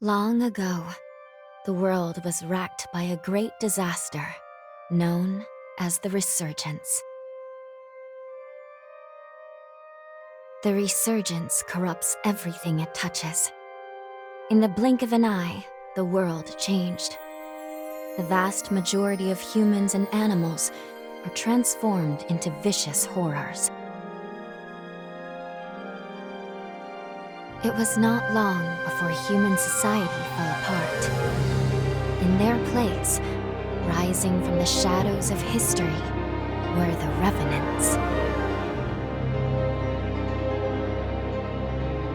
Long ago, the world was racked by a great disaster known as the Resurgence. The Resurgence corrupts everything it touches. In the blink of an eye, the world changed. The vast majority of humans and animals are transformed into vicious horrors. It was not long before human society fell apart. In their place, rising from the shadows of history, were the Revenants.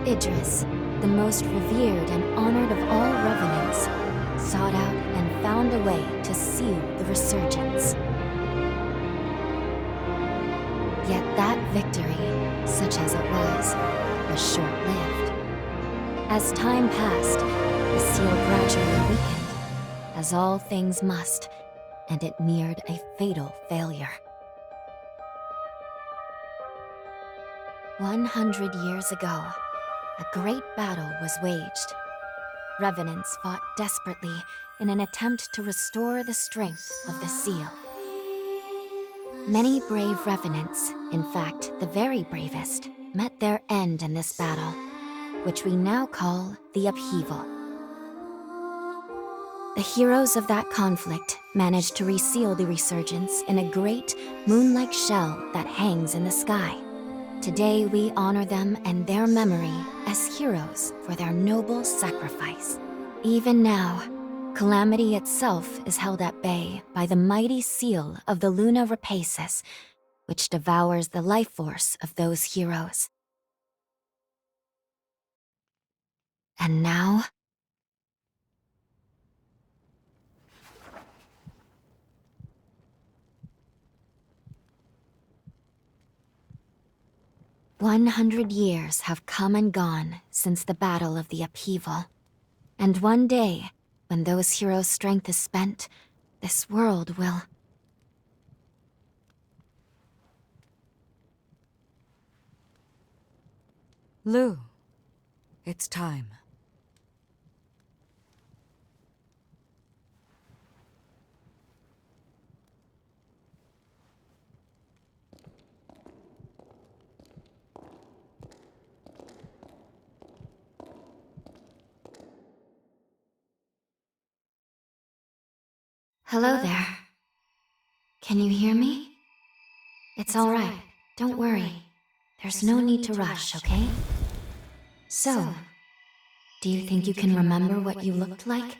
Idris, the most revered and honored of all Revenants, sought out and found a way to seal the Resurgence. Yet that victory, such as it was short-lived. As time passed, the seal gradually weakened, as all things must, and it neared a fatal failure. 100 years ago, a great battle was waged. Revenants fought desperately in an attempt to restore the strength of the seal. Many brave Revenants, in fact, the very bravest, met their end in this battle, which we now call the Upheaval. The heroes of that conflict managed to reseal the Resurgence in a great, moon-like shell that hangs in the sky. Today we honor them and their memory as heroes for their noble sacrifice. Even now, Calamity itself is held at bay by the mighty seal of the Luna Rapaces, which devours the life force of those heroes. And now, 100 years have come and gone since the Battle of the Upheaval. And one day, when those heroes' strength is spent, this world will... Lou, it's time. Hello there. Can you hear me? It's all right. Don't worry. There's no need to rush, okay? So, do you think you can remember what you looked like?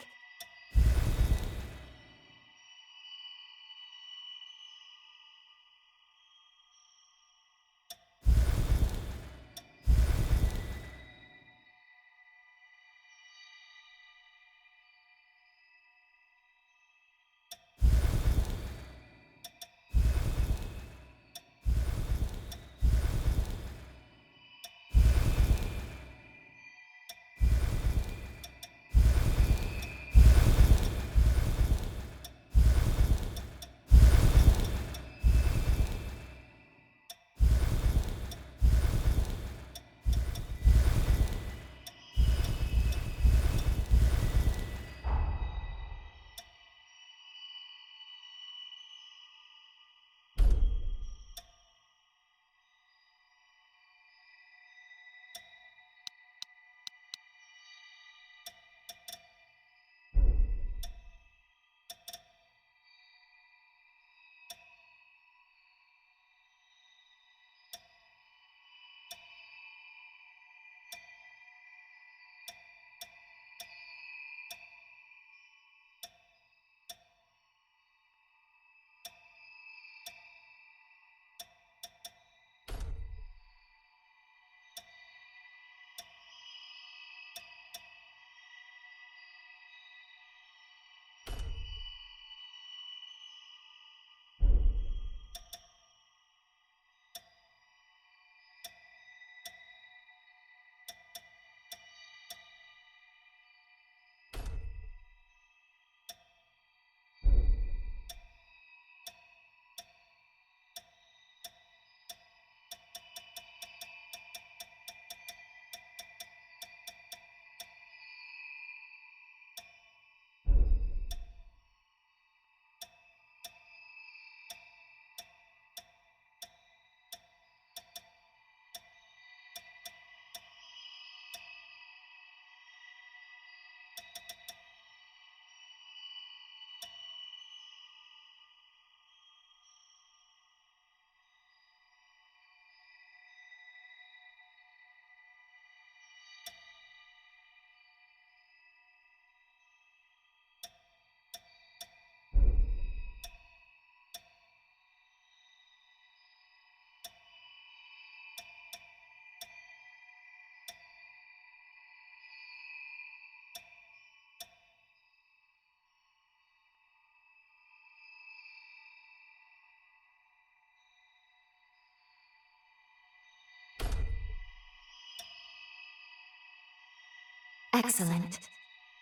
Excellent.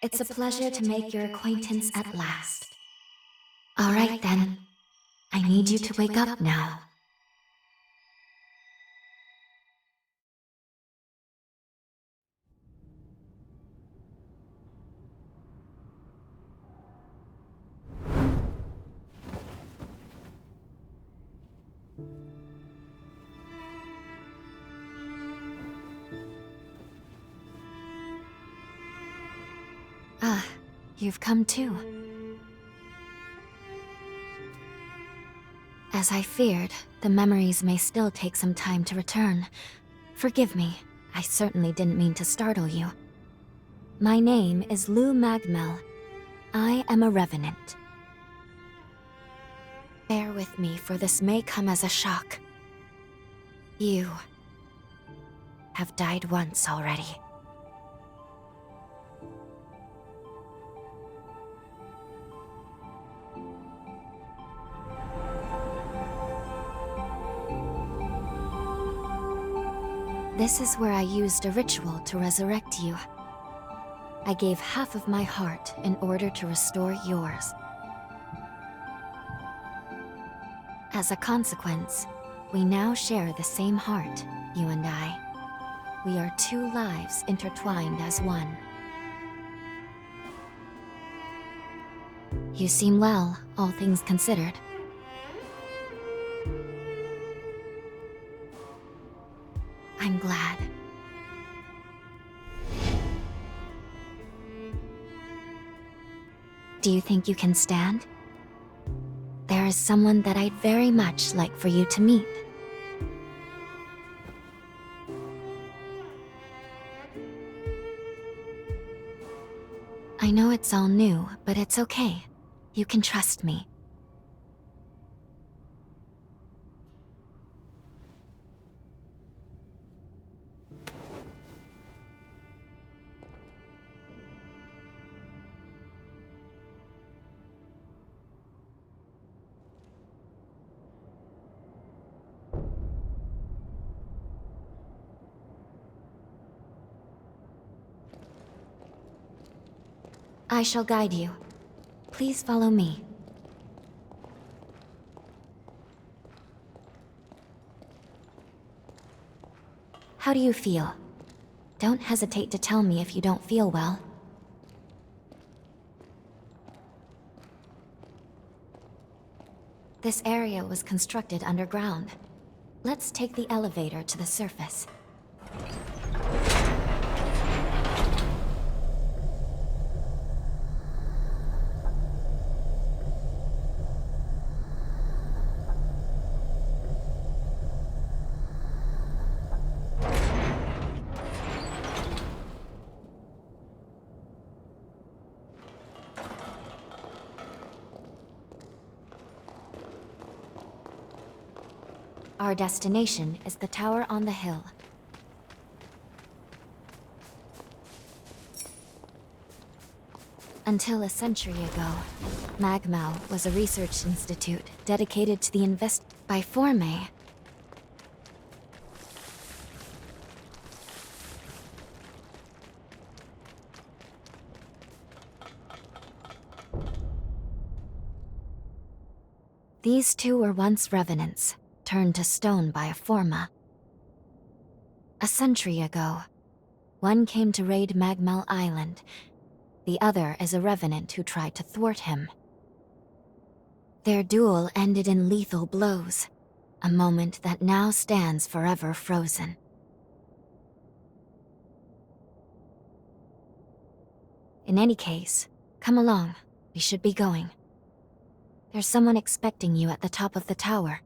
It's a pleasure to make your acquaintance at last. All right then. I need you to wake up now. Ah, you've come too. As I feared, the memories may still take some time to return. Forgive me, I certainly didn't mean to startle you. My name is Lou Magmel. I am a revenant. Bear with me, for this may come as a shock. You have died once already. This is where I used a ritual to resurrect you. I gave half of my heart in order to restore yours. As a consequence, we now share the same heart, you and I. We are two lives intertwined as one. You seem well, all things considered. I'm glad. Do you think you can stand? There is someone that I'd very much like for you to meet. I know it's all new, but it's okay. You can trust me. I shall guide you. Please follow me. How do you feel? Don't hesitate to tell me if you don't feel well. This area was constructed underground. Let's take the elevator to the surface. Our destination is the tower on the hill. Until a century ago, Magmau was a research institute dedicated to the by Forme. These two were once revenants, turned to stone by a Forma. A century ago, one came to raid Magmel Island. The other is a revenant who tried to thwart him. Their duel ended in lethal blows, a moment that now stands forever frozen. In any case, come along. We should be going. There's someone expecting you at the top of the tower.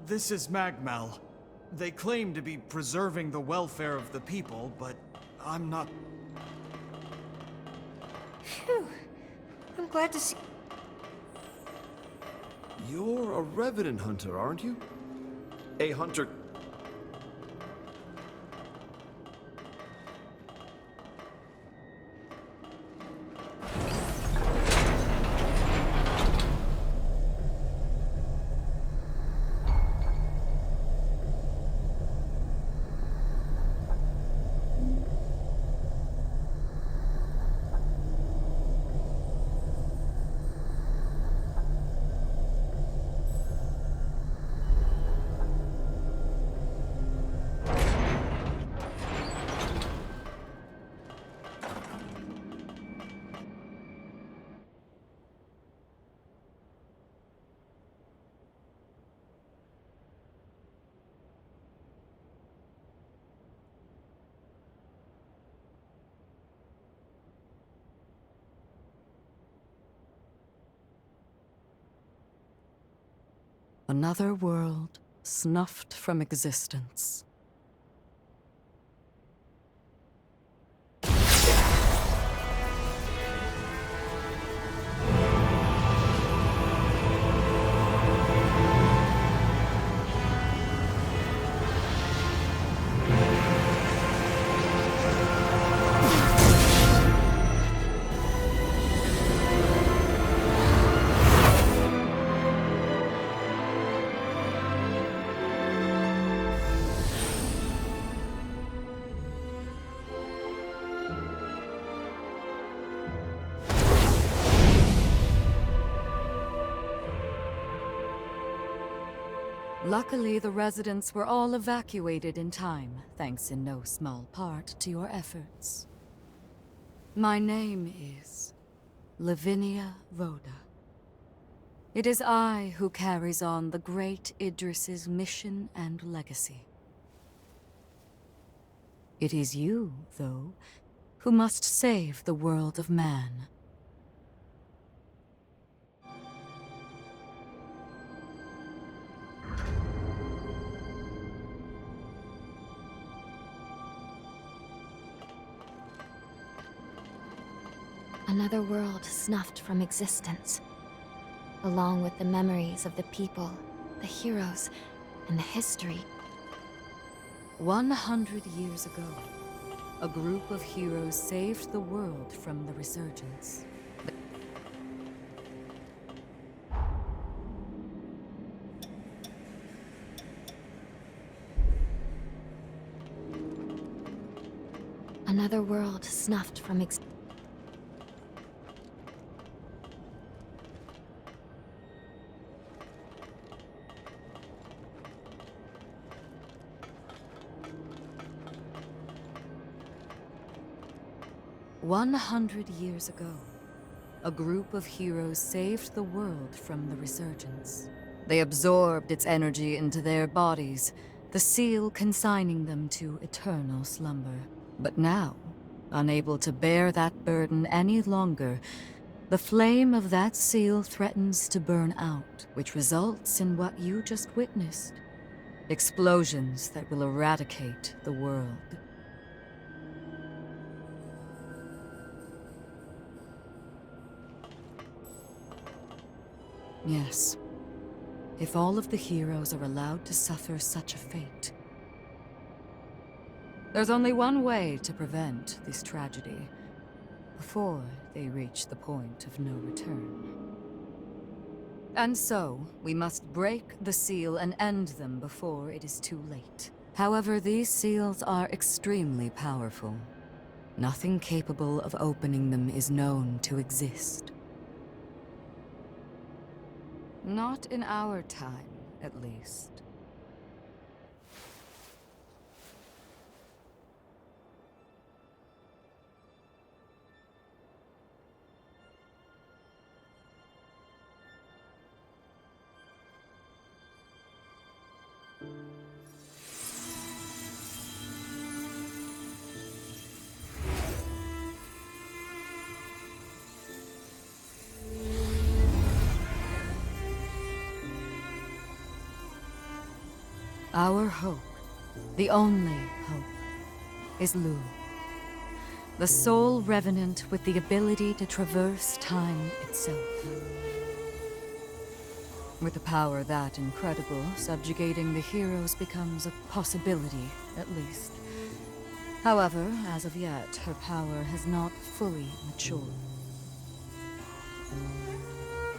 This is Magmal. They claim to be preserving the welfare of the people, but I'm not... Phew. I'm glad to see... You're a revenant hunter, aren't you? A hunter... Another world snuffed from existence. Luckily, the residents were all evacuated in time, thanks in no small part to your efforts. My name is Lavinia Rhoda. It is I who carries on the great Idris's mission and legacy. It is you, though, who must save the world of man. Another world snuffed from existence, along with the memories of the people, the heroes, and the history. 100 years ago, a group of heroes saved the world from the resurgence. Another world snuffed from existence. "100 years ago, a group of heroes saved the world from the resurgence. They absorbed its energy into their bodies, the seal consigning them to eternal slumber. But now, unable to bear that burden any longer, the flame of that seal threatens to burn out, which results in what you just witnessed. Explosions that will eradicate the world. Yes. If all of the heroes are allowed to suffer such a fate. There's only one way to prevent this tragedy, before they reach the point of no return. And so, we must break the seal and end them before it is too late. However, these seals are extremely powerful. Nothing capable of opening them is known to exist. Not in our time, at least. Our hope, the only hope, is Lu, the sole revenant with the ability to traverse time itself. With a power that incredible, subjugating the heroes becomes a possibility, at least. However, as of yet, her power has not fully matured.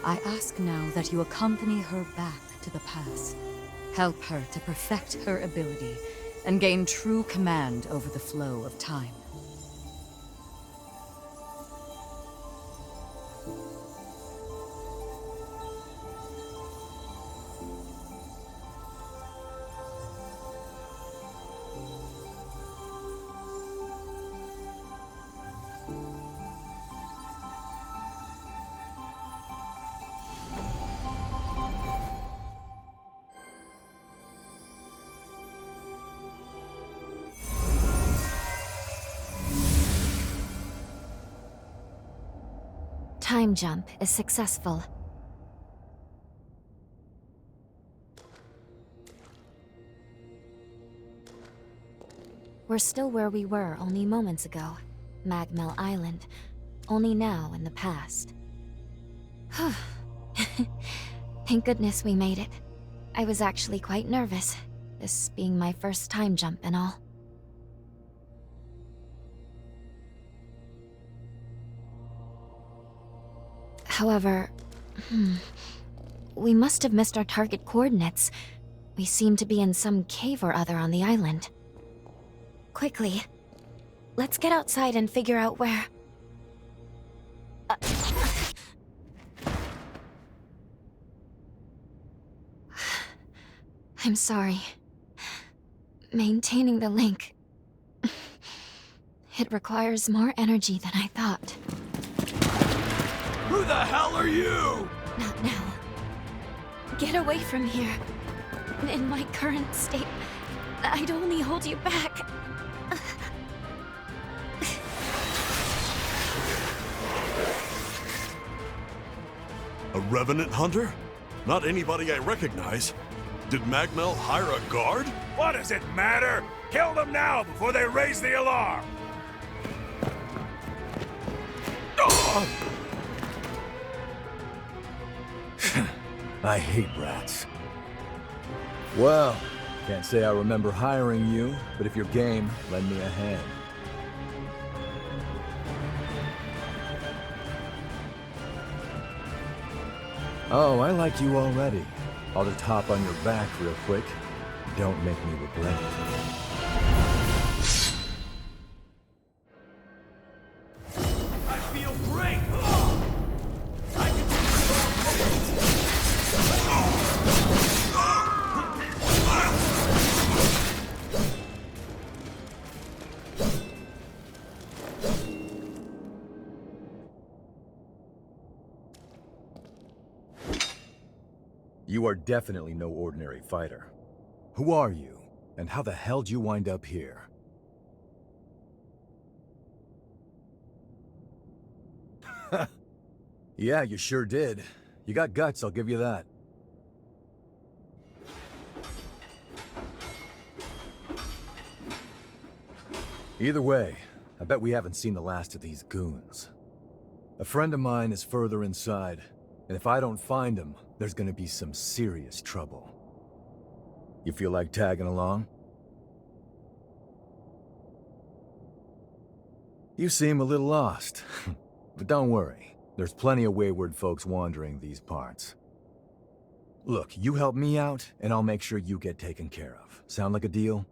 I ask now that you accompany her back to the past. Help her to perfect her ability and gain true command over the flow of time. Time jump is successful. We're still where we were only moments ago. Magmel Island. Only now in the past. Thank goodness we made it. I was actually quite nervous, this being my first time jump and all. However, we must have missed our target coordinates. We seem to be in some cave or other on the island. Quickly, let's get outside and figure out where... I'm sorry. Maintaining the link... It requires more energy than I thought. Who the hell are you? Not now. Get away from here. In my current state, I'd only hold you back. A revenant hunter? Not anybody I recognize. Did Magmel hire a guard? What does it matter? Kill them now before they raise the alarm! I hate rats. Well, can't say I remember hiring you, but if you're game, lend me a hand. Oh, I like you already. I'll just hop on your back real quick. Don't make me regret it. I feel great! You are definitely no ordinary fighter. Who are you, and how the hell did you wind up here? Yeah, you sure did. You got guts, I'll give you that. Either way, I bet we haven't seen the last of these goons. A friend of mine is further inside, and if I don't find him, there's gonna be some serious trouble. You feel like tagging along? You seem a little lost, but don't worry. There's plenty of wayward folks wandering these parts. Look, you help me out, and I'll make sure you get taken care of. Sound like a deal?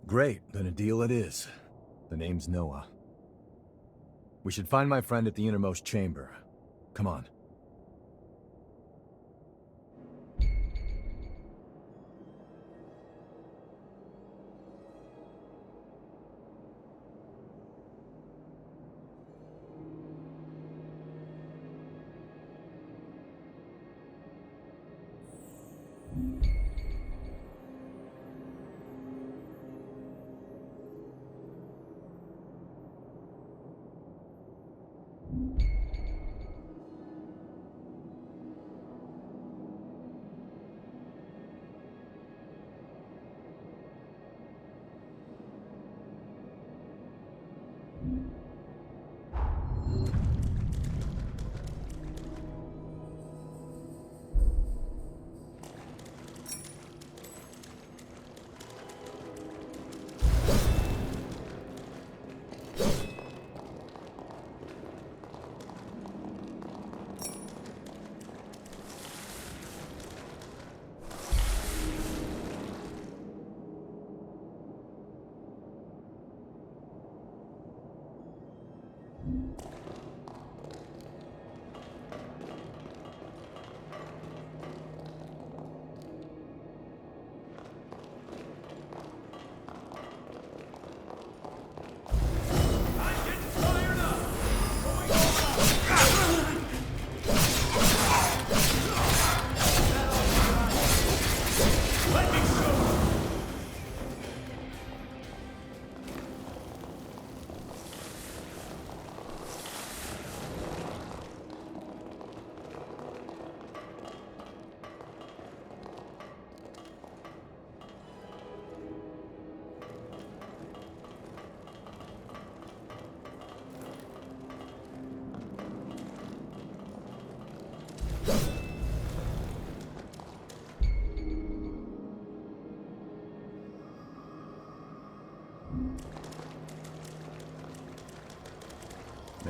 Great, then a deal it is. The name's Noah. We should find my friend at the innermost chamber. Come on.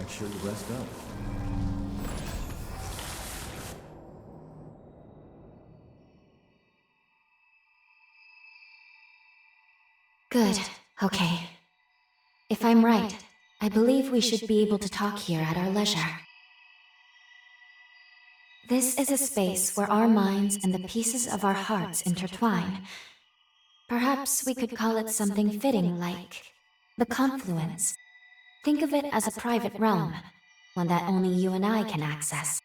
make sure you rest up. Good. Okay. If I'm right, I believe we should be able to talk here at our leisure. This is a space where our minds and the pieces of our hearts intertwine. Perhaps we could call it something fitting like the confluence. Think of it as a private realm, one that only you and I can access.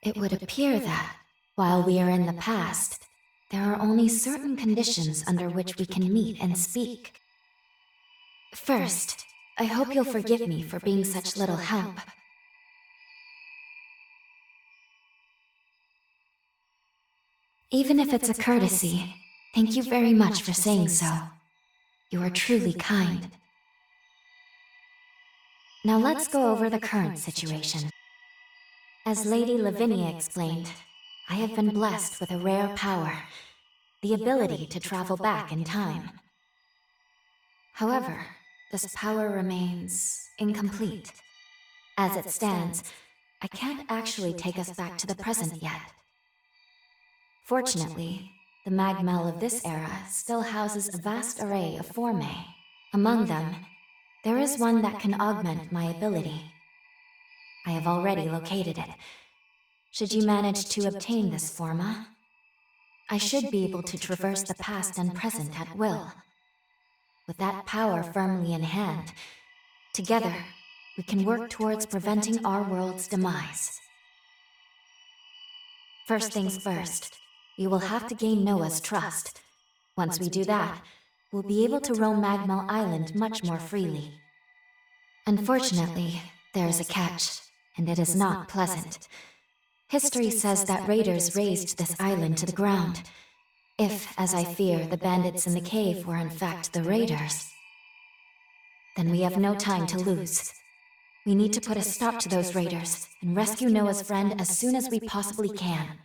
It would appear that, while we are in the past, there are only certain conditions under which we can meet and speak. First, I hope you'll forgive me for being such little help. Even if it's a courtesy, thank you very much for saying so. You are truly kind. Now let's go over the current situation. As Lady Lavinia explained, I have been blessed with a rare power, the ability to travel back in time. However, this power remains incomplete. As it stands, I can't actually take us back to the present yet. Fortunately, the Magmel of this era still houses a vast array of formae. Among them, there is one that can augment my ability. I have already located it. Should you manage to obtain this forma, I should be able to traverse the past and present at will. With that power firmly in hand, together, we can work towards preventing our world's demise. First things first, we will have to gain Noah's trust. Once we do that, we'll be able to roam Magmel Island much more freely. Unfortunately, there is a catch, and it is not pleasant. History says that raiders razed this island to the ground. If, as I fear, the bandits in the cave were in fact the raiders, then we have no time to lose. We need to put a stop to those raiders and rescue Noah's friend as soon as we possibly can.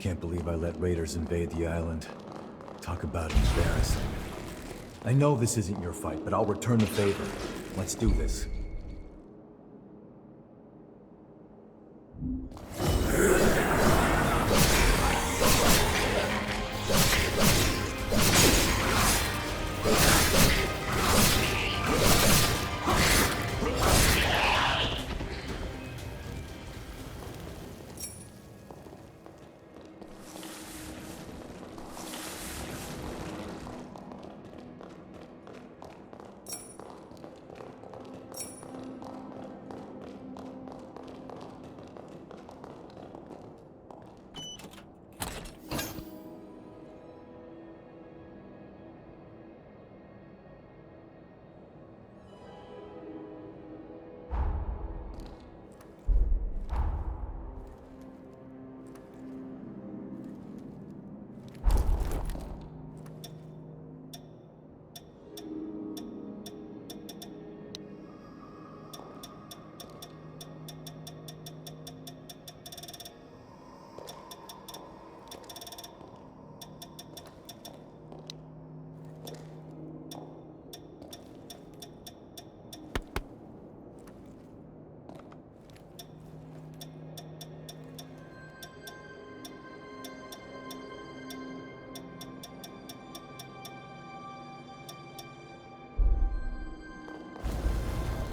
Can't believe I let raiders invade the island. Talk about embarrassing. I know this isn't your fight, but I'll return the favor. Let's do this.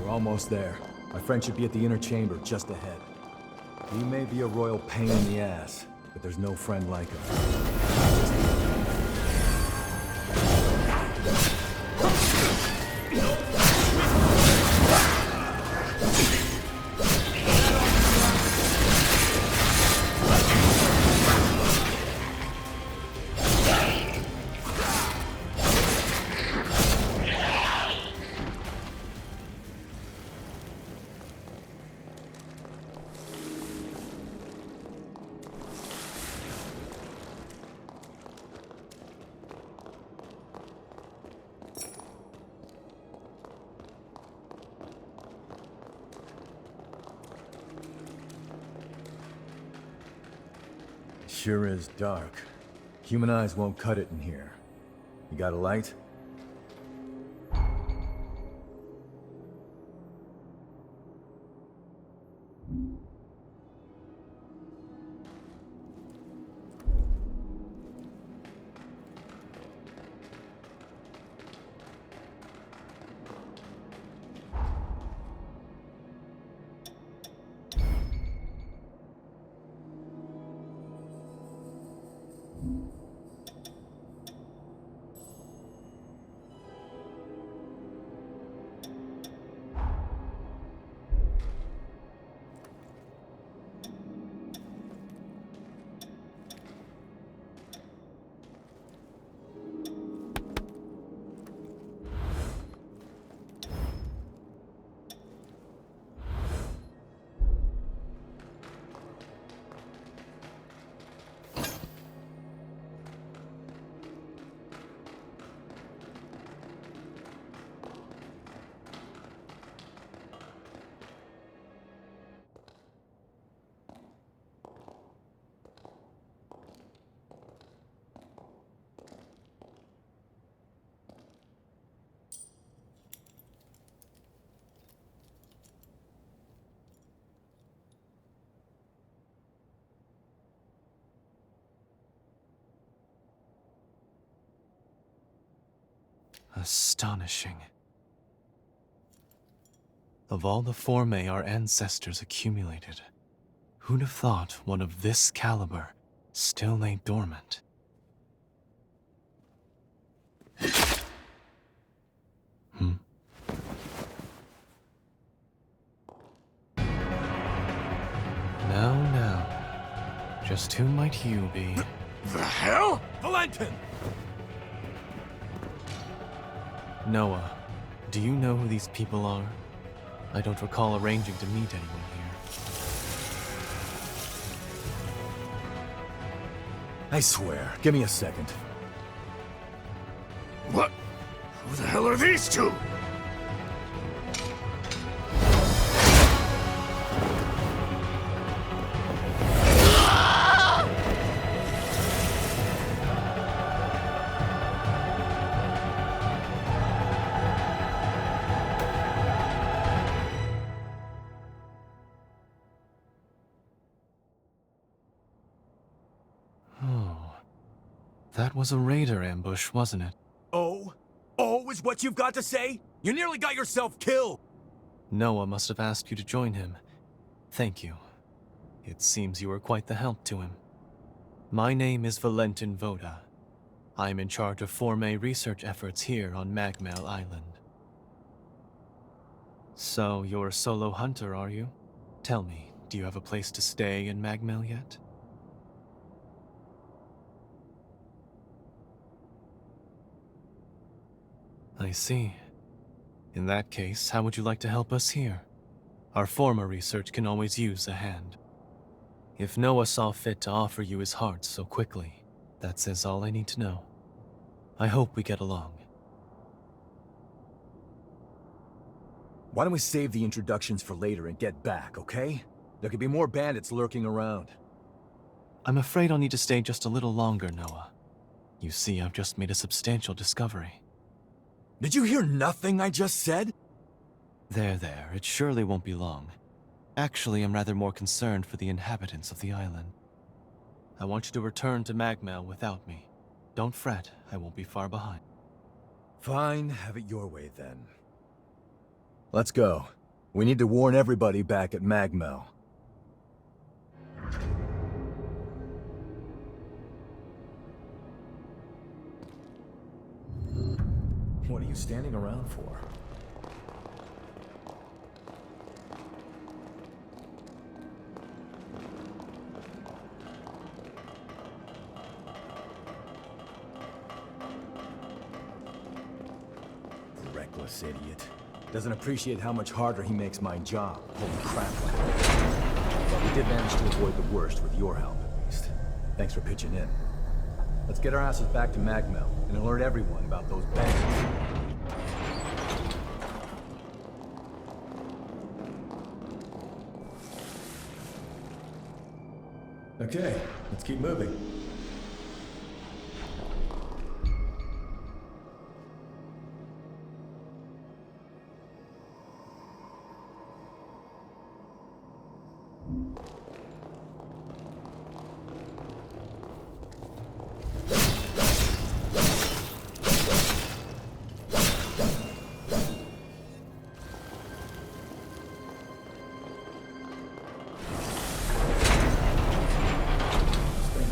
We're almost there. My friend should be at the inner chamber just ahead. He may be a royal pain in the ass, but there's no friend like him. Sure is dark. Human eyes won't cut it in here. You got a light? Astonishing. Of all the formae our ancestors accumulated, who'd have thought one of this caliber still lay dormant? Now, just who might you be? The hell? Valentin! Noah, do you know who these people are? I don't recall arranging to meet anyone here. I swear. Give me a second. What? Who the hell are these two? That was a raider ambush, wasn't it? Oh? Oh is what you've got to say? You nearly got yourself killed! Noah must have asked you to join him. Thank you. It seems you were quite the help to him. My name is Valentin Voda. I'm in charge of Formae research efforts here on Magmel Island. So, you're a solo hunter, are you? Tell me, do you have a place to stay in Magmel yet? I see. In that case, how would you like to help us here? Our former research can always use a hand. If Noah saw fit to offer you his heart so quickly, that says all I need to know. I hope we get along. Why don't we save the introductions for later and get back, okay? There could be more bandits lurking around. I'm afraid I'll need to stay just a little longer, Noah. You see, I've just made a substantial discovery. Did you hear nothing I just said? There, it surely won't be long. Actually, I'm rather more concerned for the inhabitants of the island. I want you to return to Magmel without me. Don't fret, I won't be far behind. Fine, have it your way then. Let's go. We need to warn everybody back at Magmel. What are you standing around for? Reckless idiot. Doesn't appreciate how much harder he makes my job, pulling crap like that. But we did manage to avoid the worst with your help, at least. Thanks for pitching in. Let's get our asses back to Magmel and alert everyone about those bandits. Okay, let's keep moving.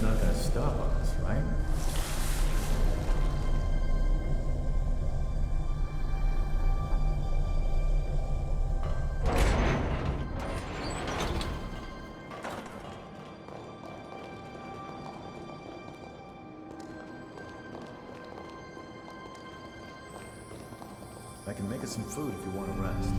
Not gonna stop us, right? I can make us some food if you want to rest.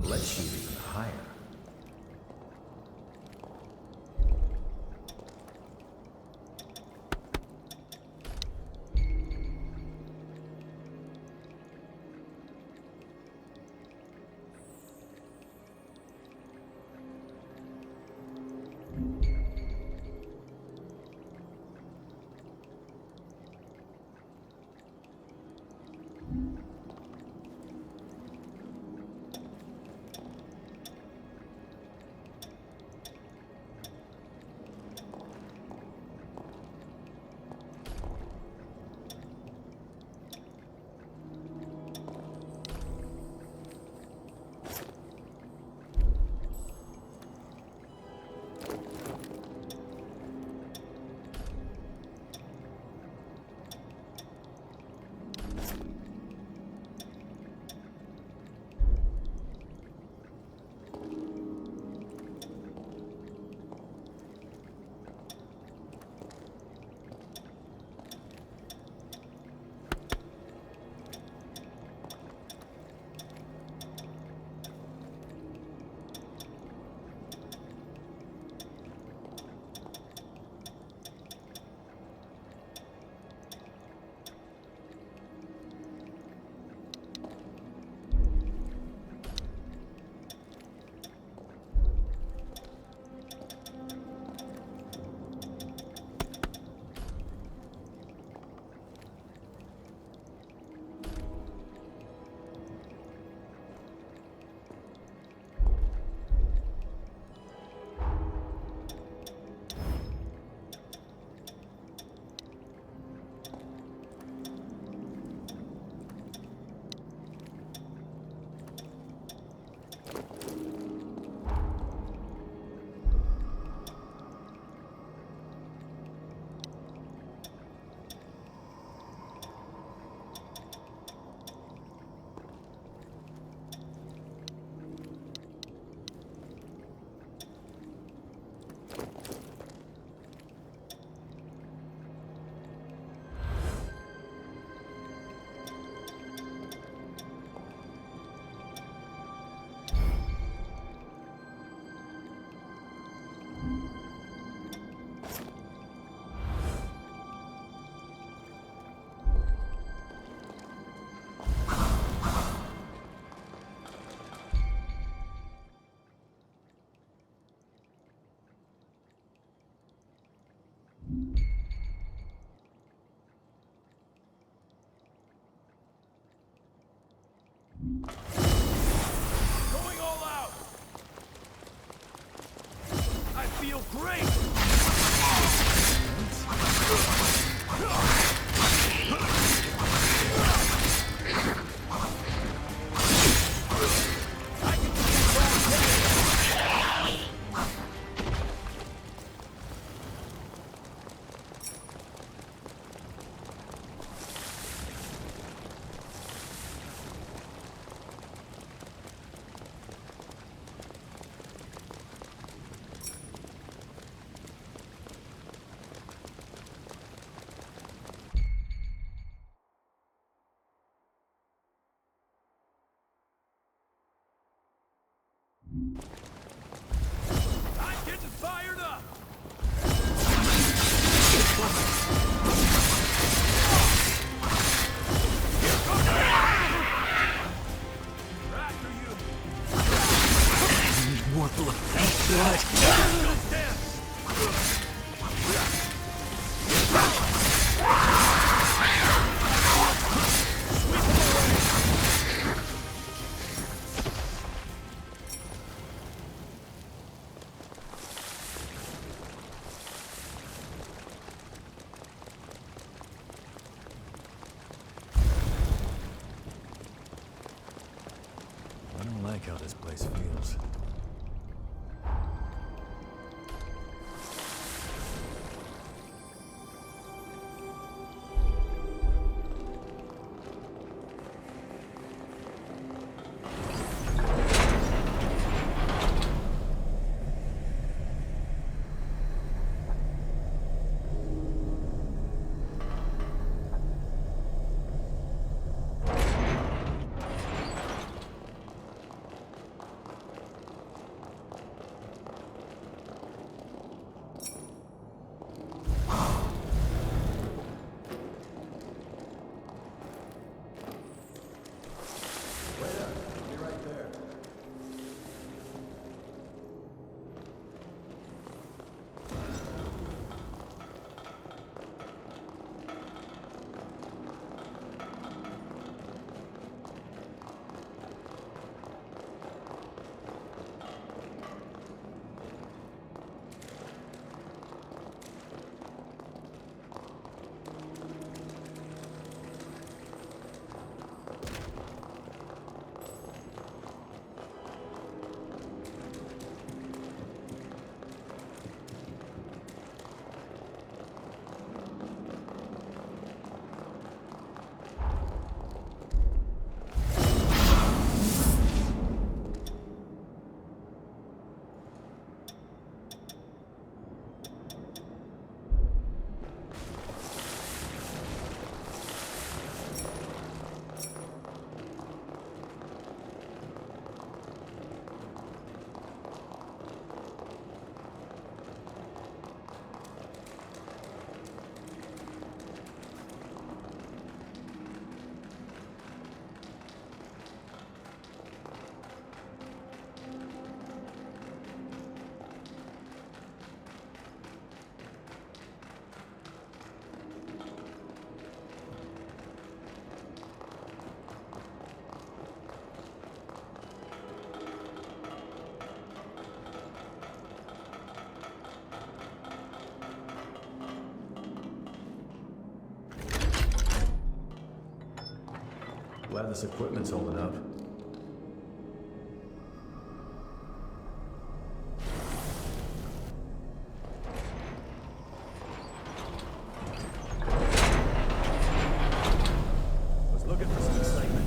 Let's shoot even higher. I'm getting fired up! After you! More blood. I don't like how this place feels. Glad this equipment's holding up. Was looking for some excitement.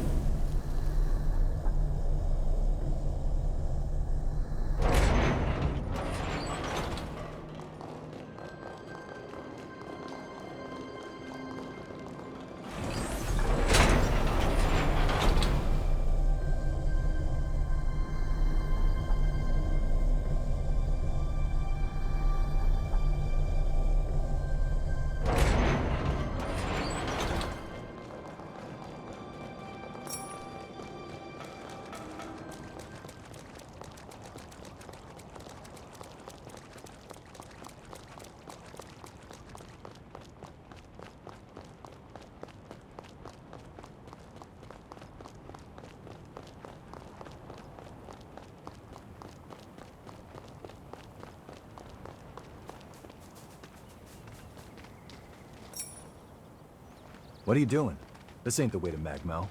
What are you doing? This ain't the way to Magmel.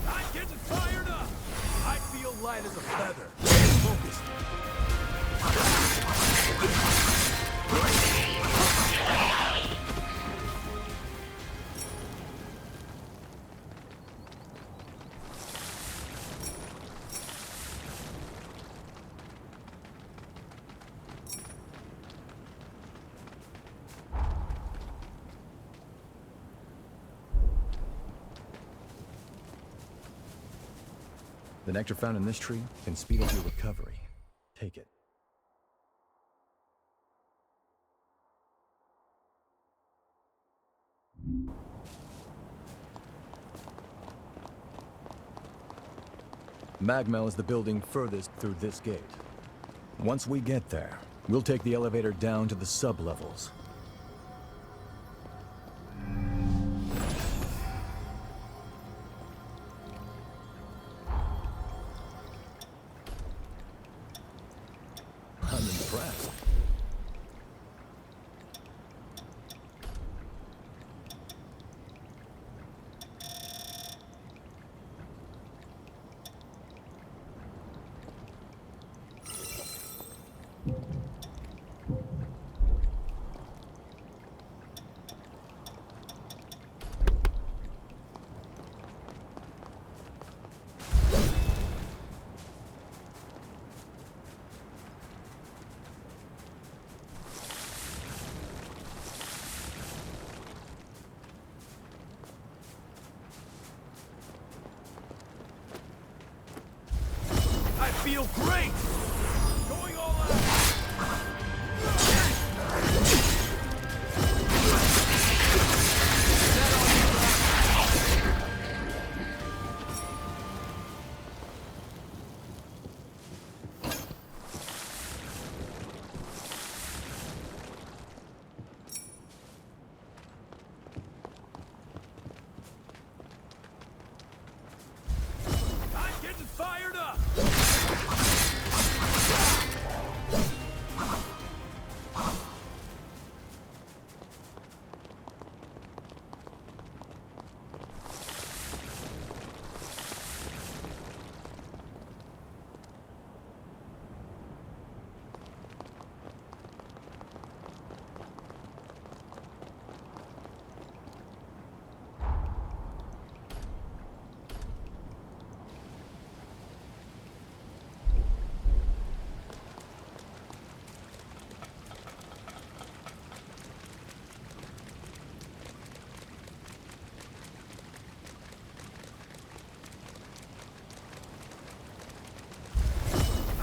I'm getting fired up! I feel light as a feather. Focus. The nectar found in this tree can speed up your recovery. Take it. Magmel is the building furthest through this gate. Once we get there, we'll take the elevator down to the sub-levels. I'm impressed. I feel great! Going all out! I'm getting fired up!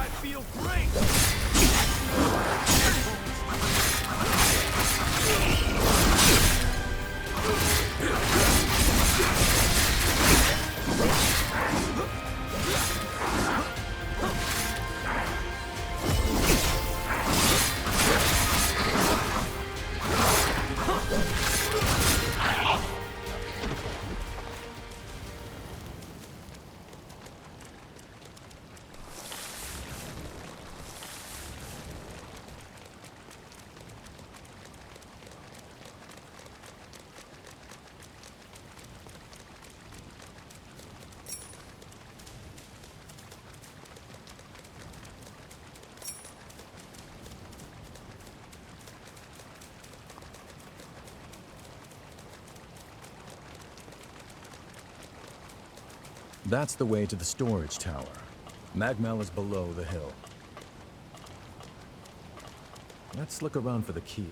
I feel great! That's the way to the storage tower. Magmel is below the hill. Let's look around for the key.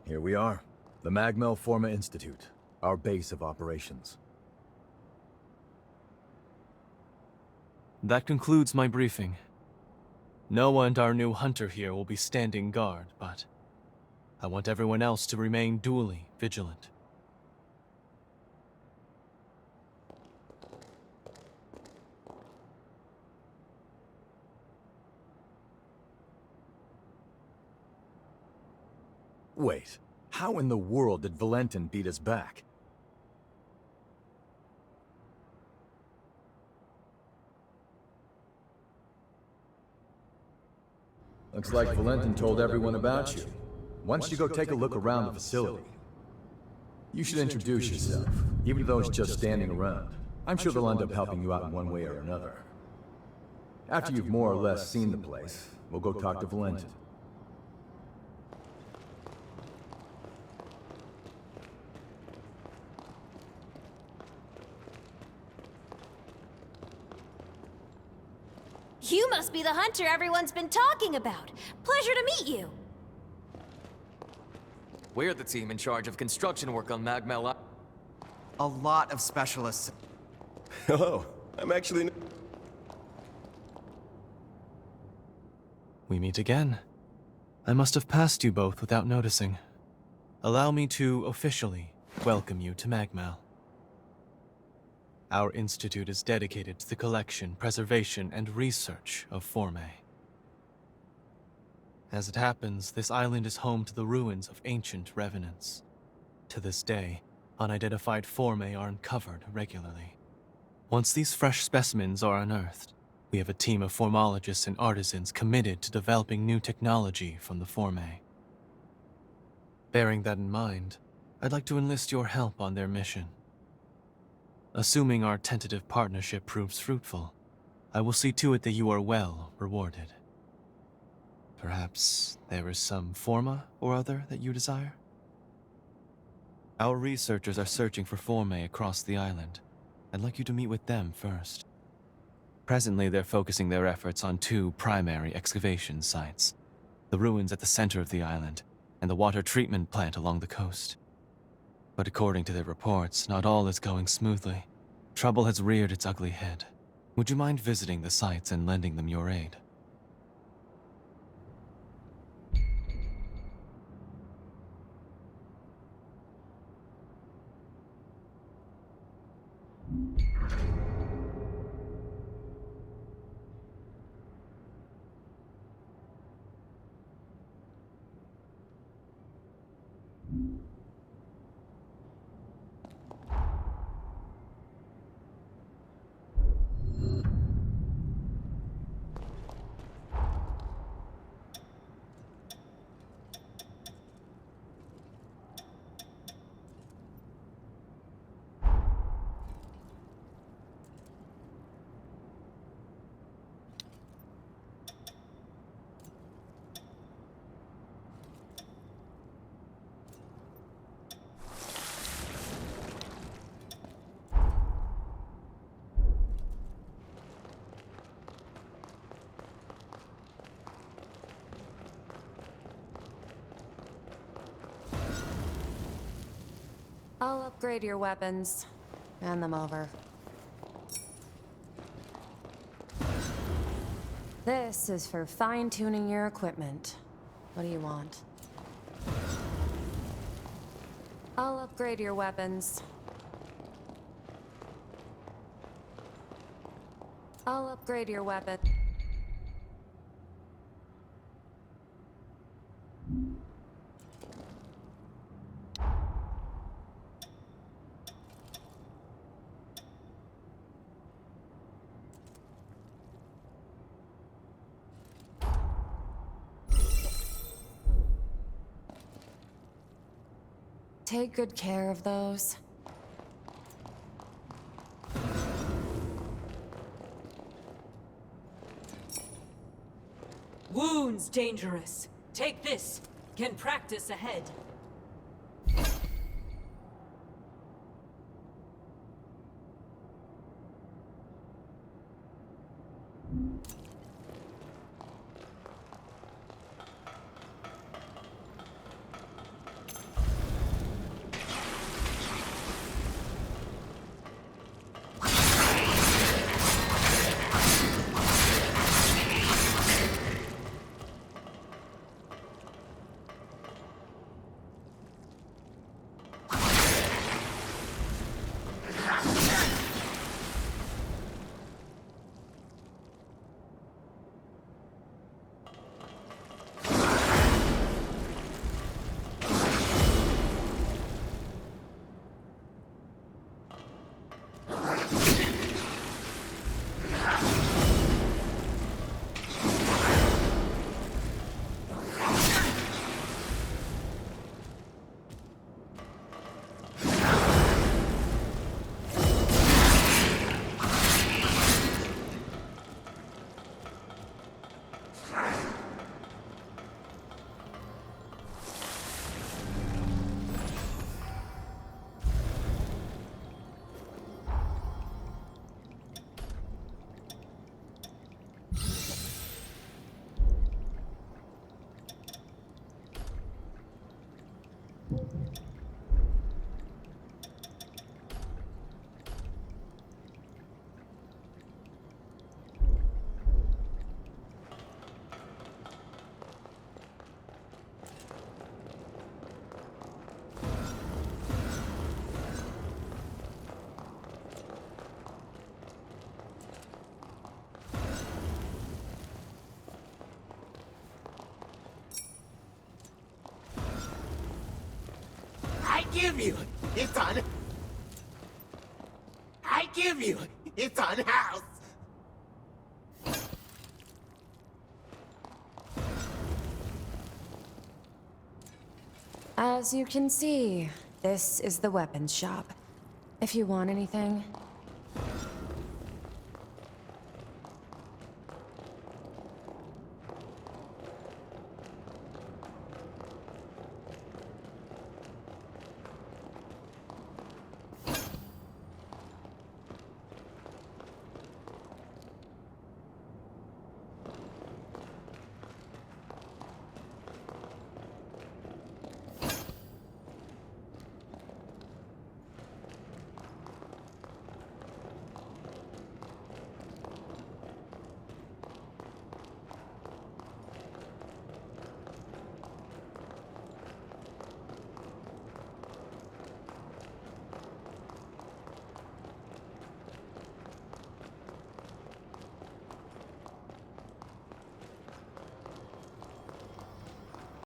Here we are. The Magmel Forma Institute, our base of operations. That concludes my briefing. Noah and our new hunter here will be standing guard, but I want everyone else to remain duly vigilant. Wait, how in the world did Valentin beat us back? Looks like Valentin told everyone about you. Why don't you go take a look around the facility? You should introduce yourself, even though it's just standing around. I'm sure they'll end up helping you out in one way or another. After you've more or less seen the place, we'll go talk to Valentin. You must be the hunter everyone's been talking about. Pleasure to meet you. We're the team in charge of construction work on Magmel. A lot of specialists. Hello. I'm actually... We meet again. I must have passed you both without noticing. Allow me to officially welcome you to Magmel. Our institute is dedicated to the collection, preservation, and research of Formae. As it happens, this island is home to the ruins of ancient revenants. To this day, unidentified Formae are uncovered regularly. Once these fresh specimens are unearthed, we have a team of formologists and artisans committed to developing new technology from the Formae. Bearing that in mind, I'd like to enlist your help on their mission. Assuming our tentative partnership proves fruitful, I will see to it that you are well rewarded. Perhaps there is some forma or other that you desire? Our researchers are searching for Formae across the island. I'd like you to meet with them first. Presently, they're focusing their efforts on two primary excavation sites: the ruins at the center of the island and the water treatment plant along the coast. But according to their reports, not all is going smoothly. Trouble has reared its ugly head. Would you mind visiting the sites and lending them your aid? I'll upgrade your weapons. Hand them over. This is for fine-tuning your equipment. What do you want? I'll upgrade your weapons. I'll upgrade your weapon. Take good care of those. Wounds dangerous. Take this. Can practice ahead. give you its own... I give you its own house. As you can see, this is the weapons shop. If you want anything,